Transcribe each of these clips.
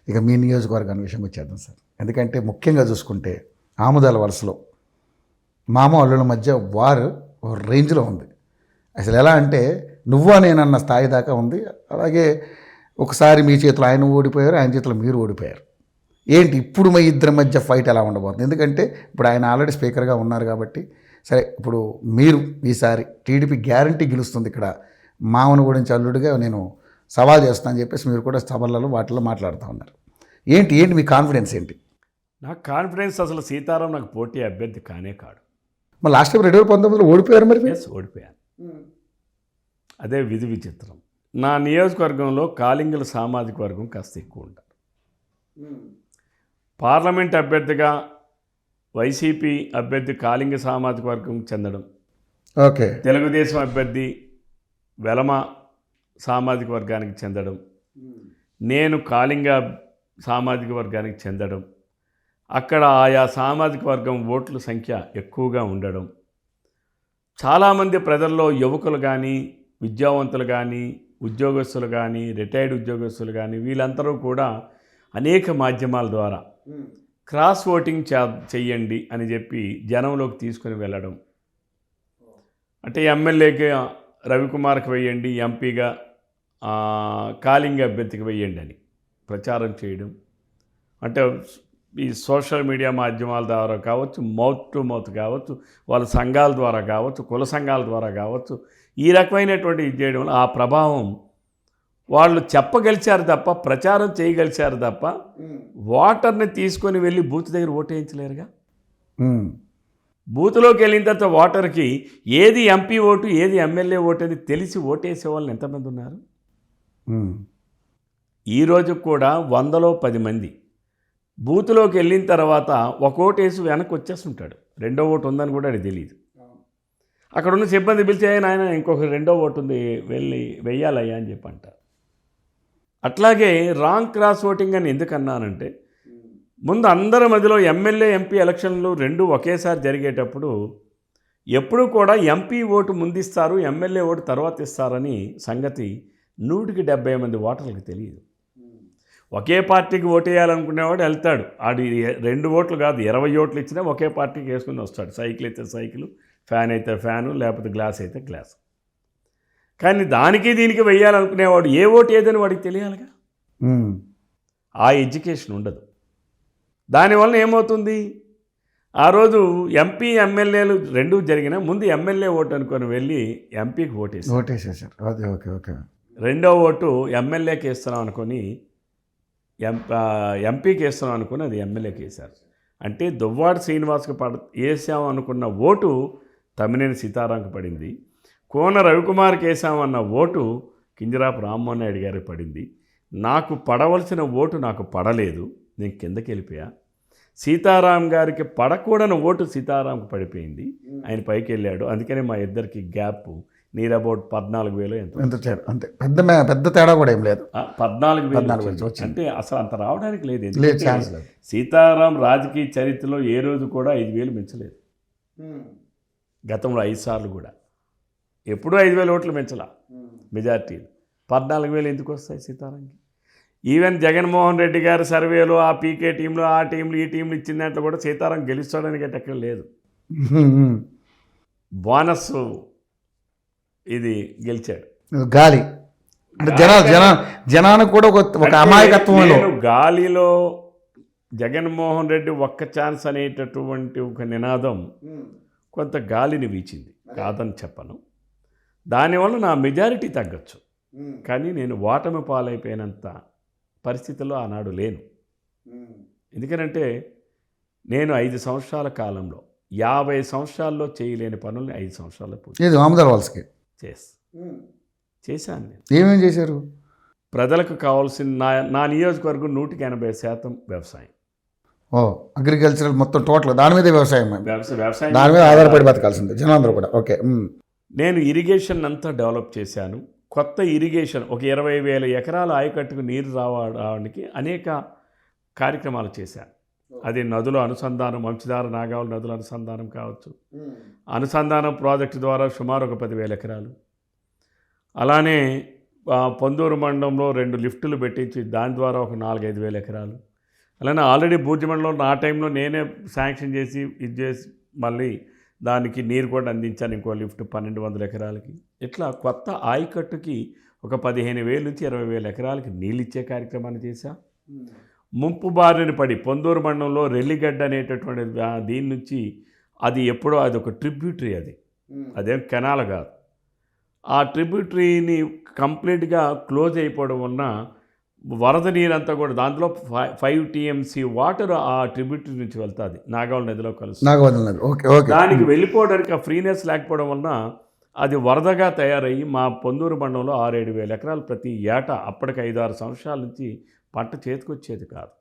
ఇక మీ నియోజకవర్గాన్ని విషయం వచ్చేద్దాం సార్. ఎందుకంటే ముఖ్యంగా చూసుకుంటే ఆముదాల వలసలో మామ అల్లుల మధ్య వారు ఒక రేంజ్లో ఉంది. అసలు ఎలా అంటే నువ్వా నేనన్న స్థాయి దాకా ఉంది. అలాగే ఒకసారి మీ చేతిలో ఆయన ఓడిపోయారు, ఆయన చేతిలో మీరు ఓడిపోయారు. ఏంటి ఇప్పుడు మీ ఇద్దరి మధ్య ఫైట్ ఎలా ఉండబోతుంది? ఎందుకంటే ఇప్పుడు ఆయన ఆల్రెడీ స్పీకర్గా ఉన్నారు కాబట్టి. సరే, ఇప్పుడు మీరు ఈసారి టీడీపీ గ్యారంటీ గెలుస్తుంది, ఇక్కడ మామను గురించి అల్లుడిగా నేను సవాల్ చేస్తానని చెప్పేసి మీరు కూడా సభలలో వాటిల్లో మాట్లాడుతూ ఉన్నారు. ఏంటి మీ కాన్ఫిడెన్స్ ఏంటి? నాకు కాన్ఫిడెన్స్ అసలు సీతారాం నాకు పోటీ అభ్యర్థి కానే కాడు. మరి లాస్ట్ టైం 2019లో ఓడిపోయారు. మరి ఓడిపోయాను. అదే విధి విచిత్రం. నా నియోజకవర్గంలో కాలింగుల సామాజిక వర్గం కాస్త ఎక్కువ ఉంటారు. పార్లమెంట్ అభ్యర్థిగా వైసీపీ అభ్యర్థి కాలింగ సామాజిక వర్గం చెందడం, ఓకే, తెలుగుదేశం అభ్యర్థి వెలమ సామాజిక వర్గానికి చెందడం, నేను కాలింగ సామాజిక వర్గానికి చెందడం, అక్కడ ఆయా సామాజిక వర్గం ఓట్ల సంఖ్య ఎక్కువగా ఉండడం, చాలామంది ప్రజల్లో యువకులు కానీ విద్యావంతులు కానీ ఉద్యోగస్తులు కానీ రిటైర్డ్ ఉద్యోగస్తులు కానీ వీళ్ళందరూ కూడా అనేక మాధ్యమాల ద్వారా క్రాస్ ఓటింగ్ చెయ్యండి అని చెప్పి జనంలోకి తీసుకుని వెళ్ళడం. అంటే ఎమ్మెల్యేకి రవికుమార్కి వేయండి, ఎంపీగా కాలింగ అభ్యర్థికి వేయండి అని ప్రచారం చేయడం. అంటే ఈ సోషల్ మీడియా మాధ్యమాల ద్వారా కావచ్చు, మౌత్ టు మౌత్ కావచ్చు, వాళ్ళ సంఘాల ద్వారా కావచ్చు, కుల సంఘాల ద్వారా కావచ్చు, ఈ రకమైనటువంటి ఇది చేయడం వల్ల ఆ ప్రభావం వాళ్ళు చెప్పగలిచారు తప్ప, ప్రచారం చేయగలిచారు తప్ప ఓటర్ని తీసుకొని వెళ్ళి బూత్ దగ్గర ఓటేయించలేరుగా. బూత్లోకి వెళ్ళిన తర్వాత ఓటర్కి ఏది ఎంపీ ఓటు ఏది ఎమ్మెల్యే ఓటు అని తెలిసి ఓటేసే వాళ్ళు ఎంతమంది ఉన్నారు? ఈరోజు కూడా 100లో 10 మంది బూత్లోకి వెళ్ళిన తర్వాత ఒక ఓటు వేసి వెనక్కి వచ్చేస్తుంటాడు. రెండో ఓటు ఉందని కూడా అది తెలియదు. అక్కడ ఉన్న సిబ్బంది పిలిచి ఆయన ఇంకొక రెండో ఓటు ఉంది వెళ్ళి వెయ్యాలయ్యా అని చెప్పి అంటారు. అట్లాగే రాంగ్ క్రాస్ ఓటింగ్ అని ఎందుకన్నానంటే, ముందు అందరి మధ్యలో ఎమ్మెల్యే ఎంపీ ఎలక్షన్లు రెండు ఒకేసారి జరిగేటప్పుడు ఎప్పుడూ కూడా ఎంపీ ఓటు ముందిస్తారు, ఎమ్మెల్యే ఓటు తర్వాత ఇస్తారని సంగతి 100కి 70 మంది ఓటర్లకు తెలియదు. ఒకే పార్టీకి ఓటేయాలనుకునేవాడు వెళ్తాడు, ఆడి 2 ఓట్లు కాదు 20 ఓట్లు ఇచ్చినా ఒకే పార్టీకి వేసుకుని వస్తాడు. సైకిల్ అయితే సైకిల్, ఫ్యాన్ అయితే ఫ్యాను, లేకపోతే గ్లాస్ అయితే గ్లాస్. కానీ దానికి దీనికి వెయ్యాలనుకునేవాడు ఏ ఓటు ఏదని వాడికి తెలియాలిగా. ఆ ఎడ్యుకేషన్ ఉండదు. దానివల్ల ఏమవుతుంది, ఆ రోజు ఎంపీ ఎమ్మెల్యేలు రెండూ జరిగినా ముందు ఎమ్మెల్యే ఓటు అనుకొని వెళ్ళి ఎంపీకి ఓటేసేసారు. ఓకే. రెండో ఓటు ఎమ్మెల్యేకి వేస్తున్నాం అనుకొని ఎంపీకి వేస్తున్నాం అనుకుని అది ఎమ్మెల్యేకి వేశారు. అంటే దువ్వాడ శ్రీనివాస్కి వేసాం అనుకున్న ఓటు తమ్మినేని సీతారాంకి పడింది. కోన రవికుమార్కి వేసామన్న ఓటు కింజరాపు రామ్మోహన్ నాయుడు గారికి పడింది. నాకు పడవలసిన ఓటు నాకు పడలేదు, నేను కిందకి వెళ్ళిపోయా. సీతారాం గారికి పడకూడని ఓటు సీతారాంకి పడిపోయింది, ఆయన పైకి వెళ్ళాడు. అందుకనే మా ఇద్దరికి గ్యాప్ నీర్ అబౌట్ 14,000 అంతే. పెద్ద తేడా కూడా ఏం లేదు. 14,000 అంటే అసలు అంత రావడానికి లేదు. సీతారాం రాజకీయ చరిత్రలో ఏ రోజు కూడా 5,000 మించలేదు. గతంలో 5 సార్లు కూడా ఎప్పుడూ 5,000 ఓట్లు మించలా మెజార్టీలు. 14,000 ఎందుకు వస్తాయి సీతారాంకి? ఈవెన్ జగన్మోహన్ రెడ్డి గారి సర్వేలో ఆ పీకే టీంలో ఆ టీంలు ఈ టీంలు ఇచ్చిన దాంట్లో కూడా సీతారాం గెలుస్తాడని ఎక్కడ లేదు. బోనస్ ఇది గెలిచాడు గాలి. అంటే జనానికి కూడా ఒక అమాయకత్వంలో గాలిలో జగన్మోహన్ రెడ్డి ఒక్క ఛాన్స్ అనేటటువంటి ఒక నినాదం కొంత గాలిని వీచింది, కాదని చెప్పను. దానివల్ల నా మెజారిటీ తగ్గచ్చు, కానీ నేను ఓటమి పాలైపోయినంత పరిస్థితుల్లో ఆనాడు లేను. ఎందుకనంటే నేను 5 సంవత్సరాల కాలంలో 50 సంవత్సరాల్లో చేయలేని పనుల్ని 5 సంవత్సరాల్లో పూర్తి చేశాను. ఏమేం చేశారు? ప్రజలకు కావాల్సిన నా నియోజకవర్గం 180% వ్యవసాయం. అగ్రికల్చరల్ మొత్తం టోటల్ దాని మీద వ్యవసాయం దాని మీద ఆధారపడి బతకాల్సిందే జనాలందరూ కూడా. ఓకే. నేను ఇరిగేషన్ అంతా డెవలప్ చేశాను. కొత్త ఇరిగేషన్ ఒక 20,000 ఎకరాల ఆయకట్టుకు నీరు రావడానికి అనేక కార్యక్రమాలు చేశాను. అది నదుల అనుసంధానం, వంశధార నాగావళి నదుల అనుసంధానం కావచ్చు, అనుసంధానం ప్రాజెక్టు ద్వారా సుమారు ఒక 10,000 ఎకరాలు. అలానే పొందూరు మండలంలో 2 లిఫ్టులు పెట్టించి దాని ద్వారా ఒక 4-5 వేల ఎకరాలు. అలానే ఆల్రెడీ బూర్జి మండలంలో ఆ టైంలో నేనే శాంక్షన్ చేసి ఇది చేసి మళ్ళీ దానికి నీరు కూడా అందించాను, ఇంకో లిఫ్ట్ 1200 ఎకరాలకి. ఇట్లా కొత్త ఆయకట్టుకి ఒక 15,000 నుంచి 20,000 ఎకరాలకి నీళ్ళు ఇచ్చే కార్యక్రమాన్ని చేశా. ముంపు బారిన పడి పొందూరు మండలంలో రెల్లిగడ్డ అనేటటువంటి దీని నుంచి అది ఎప్పుడో అది ఒక ట్రిబ్యూటరీ, అదేం కెనాల్ కాదు. ఆ ట్రిబ్యూటరీని కంప్లీట్గా క్లోజ్ అయిపోవడం వలన వరద నీరంతా కూడా దాంట్లో 5 TMC వాటర్ ఆ ట్రిబ్యూటరీ నుంచి వెళ్తుంది, నాగావళి నదిలో కలుస్తుంది. దానికి వెళ్ళిపోవడానికి ఆ ఫ్రీనెస్ లేకపోవడం వలన అది వరదగా తయారయ్యి మా పొందూరు మండలంలో 6-7 వేల ఎకరాలు ప్రతి ఏటా అప్పటికి 5-6 సంవత్సరాల నుంచి పంట చేతికొచ్చేది కాదు.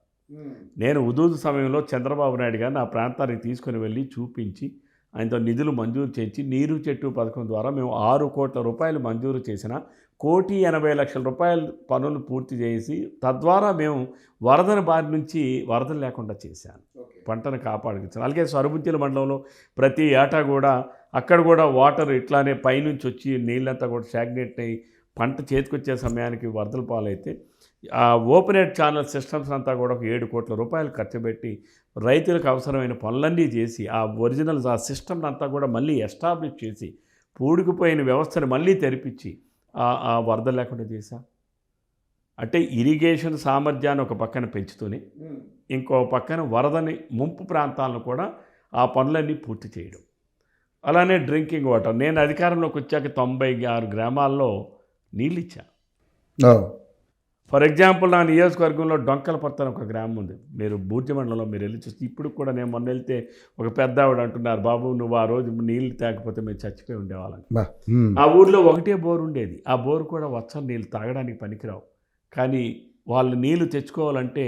నేను ఉదూదు సమయంలో చంద్రబాబు నాయుడు గారిని ఆ ప్రాంతానికి తీసుకుని వెళ్ళి చూపించి ఆయనతో నిధులు మంజూరు చేసి నీరు చెట్టు పథకం ద్వారా మేము 6 కోట్ల రూపాయలు మంజూరు చేసిన 1,80,00,000 రూపాయలు పనులు పూర్తి చేసి తద్వారా మేము వరదల బారి నుంచి వరదలు లేకుండా చేశాను, పంటను కాపాడుకుంటాను. అలాగే సరుబుజ్జిల మండలంలో ప్రతి ఏటా కూడా అక్కడ కూడా వాటర్ ఇట్లానే పైనుంచి వచ్చి నీళ్ళంతా కూడా స్టాగ్నేట్ అయ్యి పంట చేతికొచ్చే సమయానికి వరదల పాలైతే ఆ ఓపెనెట్ ఛానల్ సిస్టమ్స్ అంతా కూడా ఒక 7 కోట్ల రూపాయలు ఖర్చు పెట్టి రైతులకు అవసరమైన పనులన్నీ చేసి ఆ ఒరిజినల్ ఆ సిస్టమ్ అంతా కూడా మళ్ళీ ఎస్టాబ్లిష్ చేసి పూడుకుపోయిన వ్యవస్థను మళ్ళీ తెరిపించి ఆ వరద లేకుండా చేశా. అంటే ఇరిగేషన్ సామర్థ్యాన్ని ఒక పక్కన పెంచుతూనే ఇంకో పక్కన వరదని ముంపు ప్రాంతాలను కూడా ఆ పనులన్నీ పూర్తి చేయడం. అలానే డ్రింకింగ్ వాటర్ నేను అధికారంలోకి వచ్చాక 96 గ్రామాల్లో నీళ్ళు ఇచ్చా. ఫర్ ఎగ్జాంపుల్ నా నియోజకవర్గంలో డొంకలపర్తి అని ఒక గ్రామం ఉంది, మీరు బూర్జి మండలంలో మీరు వెళ్ళి చూస్తే ఇప్పుడు కూడా నేను మొన్న వెళ్తే ఒక పెద్ద ఆవిడ అంటున్నారు, బాబు నువ్వు ఆ రోజు నీళ్ళు తేకపోతే మేము చచ్చిపోయి ఉండేవాళ్ళం. ఆ ఊర్లో ఒకటే బోరు ఉండేది, ఆ బోరు కూడా వచ్చని నీళ్ళు తాగడానికి పనికిరావు. కానీ వాళ్ళు నీళ్లు తెచ్చుకోవాలంటే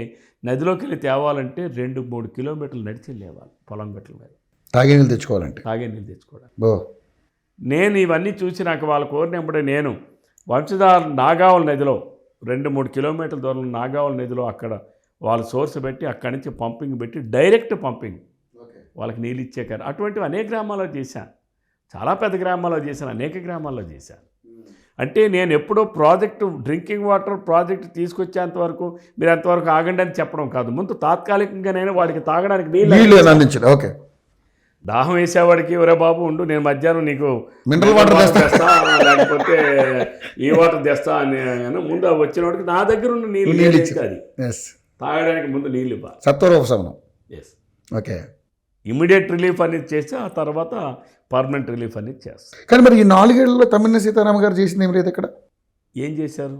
నదిలోకి వెళ్ళి తేవాలంటే 2-3 కిలోమీటర్లు నడిచి వెళ్ళేవాళ్ళు పొలం గట్ల మీద తాగే నీళ్ళు తెచ్చుకోవాలంటే. నేను ఇవన్నీ చూసి నాకు వాళ్ళు కోరినప్పుడే నేను వంశధార నాగావళి నదిలో 2-3 కిలోమీటర్ల దూరంలో నాగావళి నదిలో అక్కడ వాళ్ళు సోర్స్ పెట్టి అక్కడి నుంచి పంపింగ్ పెట్టి డైరెక్ట్ పంపింగ్ వాళ్ళకి నీళ్ళు ఇచ్చే అటువంటివి అనేక గ్రామాల్లో చేశాను, చాలా పెద్ద గ్రామాల్లో చేశాను, అనేక గ్రామాల్లో చేశాను. అంటే నేను ఎప్పుడో ప్రాజెక్టు డ్రింకింగ్ వాటర్ ప్రాజెక్టు తీసుకొచ్చేంత వరకు మీరు ఎంతవరకు ఆగండి అని చెప్పడం కాదు, ముందు తాత్కాలికంగానైనా వాడికి తాగడానికి నీళ్ళు అందించండి. ఓకే, దాహం వేసేవాడికి ఒరే బాబు ఉండు నేను మధ్యాహ్నం నీకు మినరల్ వాటర్ తెస్తా లేకపోతే ఈ వాటర్ తెస్తా అని ముందు వచ్చిన వాడికి నా దగ్గర ఉన్న నీళ్ళు అది తాగడానికి ముందు నీళ్ళు ఇవ్వాలి, సత్వరోపశమనం. ఓకే, ఇమీడియట్ రిలీఫ్ అనేది చేస్తే ఆ తర్వాత పర్మనెంట్ రిలీఫ్ అనేది చేస్తారు. కానీ మరి ఈ 4 ఏళ్లలో తమ్మినేని సీతారామ గారు చేసింది ఏం లేదు ఇక్కడ. ఏం చేశారు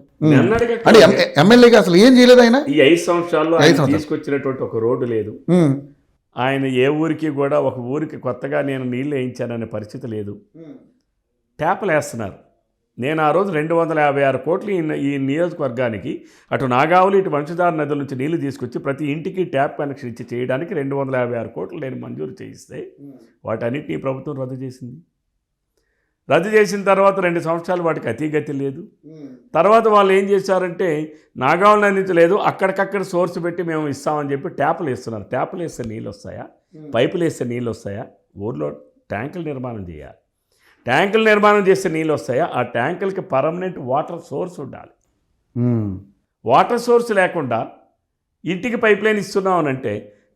ఎమ్మెల్యేగా అసలు ఏం చేయలేదు ఆయన. ఈ 5 సంవత్సరాల్లో ఆయన తీసుకొచ్చినటువంటి ఒక రోడ్డు లేదు, ఆయన ఏ ఊరికి కూడా ఒక ఊరికి కొత్తగా నేను నీళ్ళు వేయించాననే పరిస్థితి లేదు. ట్యాప్లు వేస్తున్నారు. నేను ఆ రోజు 256 కోట్లు ఈ నియోజకవర్గానికి అటు నాగావళి ఇటు వంశధార నదుల నుంచి నీళ్లు తీసుకొచ్చి ప్రతి ఇంటికి ట్యాప్ కనెక్షన్ ఇచ్చి చేయడానికి 256 కోట్లు నేను మంజూరు చేయిస్తే వాటన్నిటినీ ప్రభుత్వం రద్దు చేసింది. రద్దు చేసిన తర్వాత 2 సంవత్సరాలు వాటికి అతిగతి లేదు. తర్వాత వాళ్ళు ఏం చేశారంటే నాగావళి నది నుంచి లేదు అక్కడికక్కడ సోర్స్ పెట్టి మేము ఇస్తామని చెప్పి ట్యాపులు వేస్తున్నారు. ట్యాపులు వేస్తే నీళ్ళు వస్తాయా, పైపులు వేస్తే నీళ్ళు వస్తాయా, ఊర్లో ట్యాంకులు నిర్మాణం చేయాలి. ట్యాంకులు నిర్మాణం చేస్తే నీళ్ళు వస్తాయా, ఆ ట్యాంకులకి పర్మనెంట్ వాటర్ సోర్స్ ఉండాలి. వాటర్ సోర్స్ లేకుండా ఇంటికి పైప్ లైన్ ఇస్తున్నామనంటే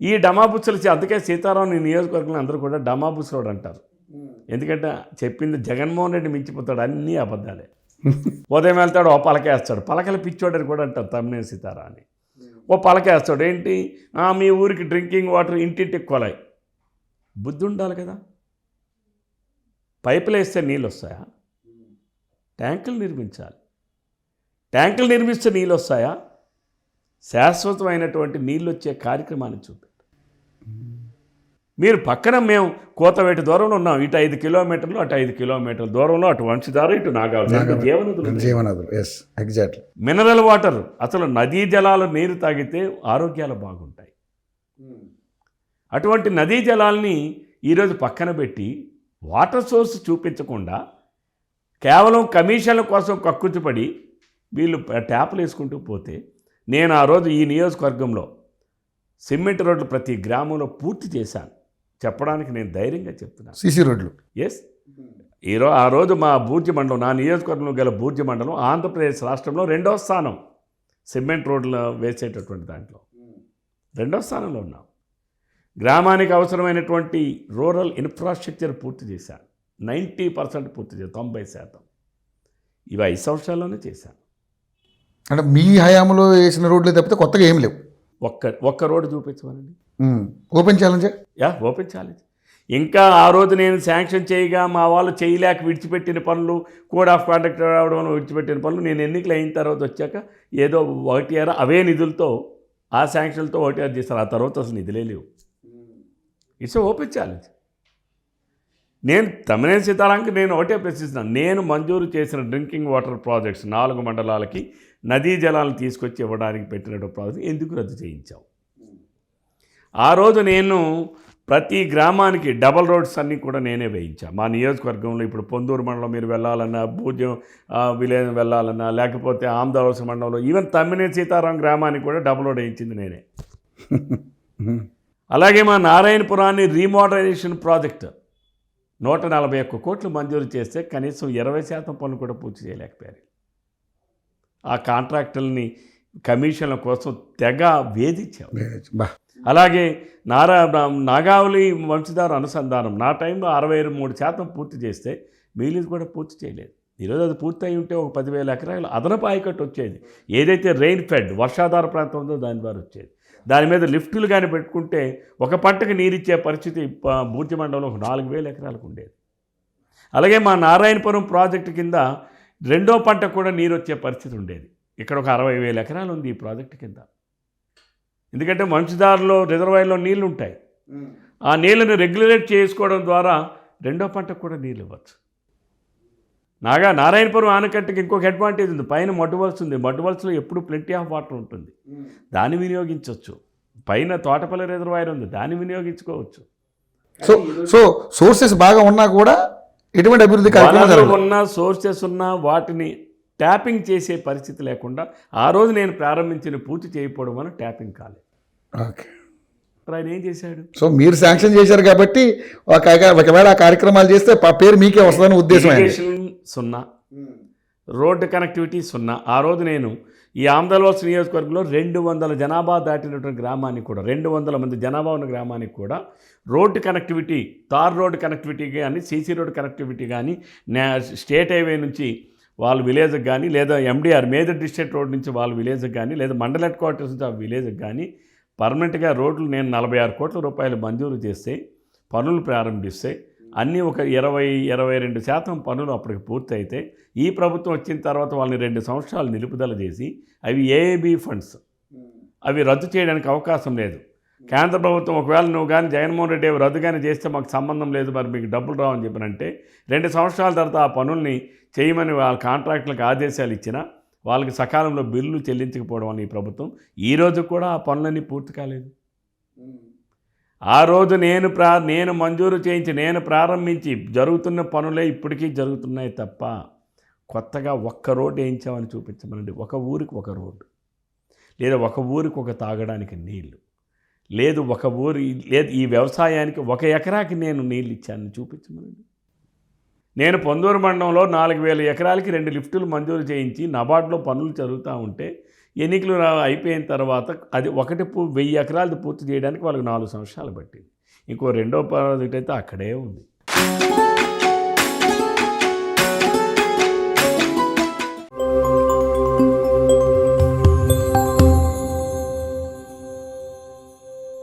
ఈ డమాబుచ్చులు, అందుకే సీతారాం నియోజకవర్గంలో అందరూ కూడా డమాబుచ్చులోడు అంటారు. ఎందుకంటే చెప్పింది జగన్మోహన్ రెడ్డి మించిపోతాడు, అన్నీ అబద్ధాలే. ఉదయం వెళ్తాడు ఓ పలకేస్తాడు, పలకల పిచ్చోడని కూడా అంటారు తమ్మినేని సీతారాం అని. ఓ పలకేస్తాడు ఏంటి, మీ ఊరికి డ్రింకింగ్ వాటర్ ఇంటింటికి కొలాయి. బుద్ధి ఉండాలి కదా. పైపులు వేస్తే నీళ్ళు వస్తాయా, ట్యాంకులు నిర్మించాలి. ట్యాంకులు నిర్మిస్తే నీళ్ళు వస్తాయా, శాశ్వతమైనటువంటి నీళ్ళు వచ్చే కార్యక్రమాన్ని చూపెట్టు. మీరు పక్కన మేము కోతవేటి దూరంలో ఉన్నాం, ఇటు 5 కిలోమీటర్లు అటు 5 కిలోమీటర్ల దూరంలో అటు వంశధార ఇటు నాగావళి జీవనదులు. ఎగ్జాక్ట్లీ. మినరల్ వాటర్, అసలు నదీ జలాల నీరు తాగితే ఆరోగ్యాలు బాగుంటాయి. అటువంటి నదీ జలాల్ని ఈరోజు పక్కన పెట్టి వాటర్ సోర్స్ చూపించకుండా కేవలం కమిషన్ల కోసం కక్కుర్తిపడి వీళ్ళు ట్యాపులు వేసుకుంటూ పోతే, నేను ఆ రోజు ఈ నియోజకవర్గంలో సిమెంట్ రోడ్లు ప్రతి గ్రామంలో పూర్తి చేశాను చెప్పడానికి నేను ధైర్యంగా చెప్తున్నాను. సీసీ రోడ్లు. ఎస్, ఆ రోజు మా బూర్జి మండలం, నా నియోజకవర్గంలో గల బూర్జి మండలం ఆంధ్రప్రదేశ్ రాష్ట్రంలో 2వ స్థానం. సిమెంట్ రోడ్లు వేసేటటువంటి దాంట్లో 2వ స్థానంలో ఉన్నాం. గ్రామానికి అవసరమైనటువంటి రూరల్ ఇన్ఫ్రాస్ట్రక్చర్ పూర్తి చేశాను. 90% పూర్తి చేశాను, 90%. ఇవి 5 సంవత్సరాల్లోనే చేశాను. అంటే మీ హయాంలో వేసిన రోడ్లు తప్పితే కొత్తగా ఏం లేవు. ఒక్క రోడ్డు చూపించమనండి. Open challenge. Open challenge. ఇంకా ఆ రోజు నేను శాంక్షన్ చేయగా మా వాళ్ళు చేయలేక విడిచిపెట్టిన పనులు, కోడ్ ఆఫ్ కాండక్ట్ రావడం విడిచిపెట్టిన పనులు నేను ఎన్నికలు అయిన తర్వాత వచ్చాక ఏదో 1 అవే నిధులతో, ఆ శాంక్షన్లతో 1 చేస్తారు. ఆ తర్వాత అసలు నిధులే లేవు. It's open challenge. నేను తమ్మినేని సీతారాంకి నేను ఒకటే ప్రశ్నిస్తున్నాను. నేను మంజూరు చేసిన డ్రింకింగ్ వాటర్ ప్రాజెక్ట్స్ 4 మండలాలకి నదీ జలాలను తీసుకొచ్చి ఇవ్వడానికి పెట్టిన ప్రాజెక్ట్ ఎందుకు రద్దు చేయించావు? ఆ రోజు నేను ప్రతి గ్రామానికి డబల్ రోడ్స్ అన్నీ కూడా నేనే వేయించాను. మా నియోజకవర్గంలో ఇప్పుడు పొందూరు మండలం మీరు వెళ్ళాలన్నా, భూజ్యం విలేజ్ వెళ్ళాలన్నా, లేకపోతే ఆమదావలస మండలంలో, ఈవెన్ తమ్మినేని సీతారాం గ్రామానికి కూడా డబల్ రోడ్ వేయించింది నేనే. అలాగే మా నారాయణపురాన్ని రీమోడరైజేషన్ ప్రాజెక్ట్ 141 కోట్లు మంజూరు చేస్తే కనీసం 20% పనులు కూడా పూర్తి చేయలేకపోయారు. ఆ కాంట్రాక్టుల్ని కమిషన్ల కోసం తెగ వేధించాం. అలాగే నాగావళి వంశధార అనుసంధానం నా టైంలో 63% పూర్తి చేస్తే మిగిలింది కూడా పూర్తి చేయలేదు. ఈరోజు అది పూర్తి అయి ఉంటే ఒక 10,000 ఎకరాలు అదనపు ఆయకట్టు వచ్చేది. ఏదైతే రెయిన్ ఫెడ్ వర్షాధార ప్రాంతం ఉందో దాని ద్వారా వచ్చేది. దాని మీద లిఫ్టులు కానీ పెట్టుకుంటే ఒక పంటకు నీరిచ్చే పరిస్థితి బూర్జి మండలంలో 4,000 ఎకరాలకు ఉండేది. అలాగే మా నారాయణపురం ప్రాజెక్టు కింద 2వ పంటకు కూడా నీరు వచ్చే పరిస్థితి ఉండేది. ఇక్కడ ఒక 60,000 ఎకరాలు ఉంది ఈ ప్రాజెక్టు కింద. ఎందుకంటే వంశధారలో రిజర్వాయర్లో నీళ్లు ఉంటాయి. ఆ నీళ్ళని రెగ్యులేట్ చేసుకోవడం ద్వారా 2వ పంటకు కూడా నీళ్ళు ఇవ్వచ్చు. నారాయణపురం ఆనకట్టకి ఇంకొక అడ్వాంటేజ్ ఉంది. పైన మడ్డువలస ఉంది. మడ్డువలసలో ఎప్పుడు ప్లెంటీ ఆఫ్ వాటర్ ఉంటుంది, దాన్ని వినియోగించవచ్చు. పైన తోటపల్లి రిజర్వాయర్ ఉంది, దాన్ని వినియోగించుకోవచ్చు. సో సోర్సెస్ బాగా ఉన్నా కూడా ఎటువంటి అభివృద్ధి ఉన్నా, సోర్సెస్ ఉన్నా వాటిని ట్యాపింగ్ చేసే పరిస్థితి లేకుండా ఆ రోజు నేను ప్రారంభించిన పూర్తి చేయకపోవడం వల్ల ట్యాపింగ్ కాలేదు. ఓకే, ఆయన ఏం చేశాడు? సో మీరు శాంక్షన్ చేశారు కాబట్టి ఒకవేళ ఆ కార్యక్రమాలు చేస్తే పేరు మీకే వస్తుందని ఉద్దేశం. 0, రోడ్డు కనెక్టివిటీ 0. ఆ రోజు నేను ఈ ఆమదాలవలస నియోజకవర్గంలో 200 జనాభా దాటినటువంటి గ్రామానికి కూడా, 200 మంది జనాభా ఉన్న గ్రామానికి కూడా road connectivity, tar road connectivity కానీ, సీసీ రోడ్డు కనెక్టివిటీ కానీ, స్టేట్ హైవే నుంచి వాళ్ళ విలేజ్కి కానీ, లేదా MDR మేజర్ డిస్ట్రిక్ట్ రోడ్ నుంచి వాళ్ళ విలేజ్కి కానీ, లేదా మండల హెడ్ క్వార్టర్స్ నుంచి ఆ విలేజ్కి కానీ పర్మనెంట్గా రోడ్లు నేను 46 కోట్ల రూపాయలు మంజూరు చేస్తే, పనులు ప్రారంభిస్తే అన్నీ ఒక 20-22% పనులు అప్పటికి పూర్తి అయితే, ఈ ప్రభుత్వం వచ్చిన తర్వాత వాళ్ళని 2 సంవత్సరాలు నిలుపుదల చేసి అవి AAB ఫండ్స్ అవి రద్దు చేయడానికి అవకాశం లేదు. కేంద్ర ప్రభుత్వం ఒకవేళ నువ్వు కానీ జగన్మోహన్ రెడ్డి రద్దు కానీ చేస్తే మాకు సంబంధం లేదు, మరి మీకు డబ్బులు రావని చెప్పినంటే 2 సంవత్సరాల తర్వాత ఆ పనుల్ని చేయమని వాళ్ళ కాంట్రాక్టులకు ఆదేశాలు ఇచ్చినా వాళ్ళకి సకాలంలో బిల్లు చెల్లించకపోవడం అని ఈ ప్రభుత్వం ఈ రోజు కూడా ఆ పనులన్నీ పూర్తి కాలేదు. ఆ రోజు నేను మంజూరు చేయించి నేను ప్రారంభించి జరుగుతున్న పనులే ఇప్పటికీ జరుగుతున్నాయి తప్ప కొత్తగా ఒక్క రోడ్డు వేయించామని చూపించమనండి. ఒక ఊరికి ఒక రోడ్డు, లేదా ఒక ఊరికి ఒక తాగడానికి నీళ్లు, లేదు ఈ వ్యవసాయానికి 1 ఎకరాకి నేను నీళ్ళు ఇచ్చానని చూపించమనండి. నేను పొందూరు మండలంలో 4,000 ఎకరాలకి 2 లిఫ్టులు మంజూరు చేయించి నబార్డులో పనులు జరుగుతూ ఉంటే ఎన్నికలు అయిపోయిన తర్వాత అది 1,000 ఎకరాలు పూర్తి చేయడానికి వాళ్ళకి 4 సంవత్సరాలు పట్టింది. ఇంకో 2వ ప్రాజెక్ట్ అయితే అక్కడే ఉంది.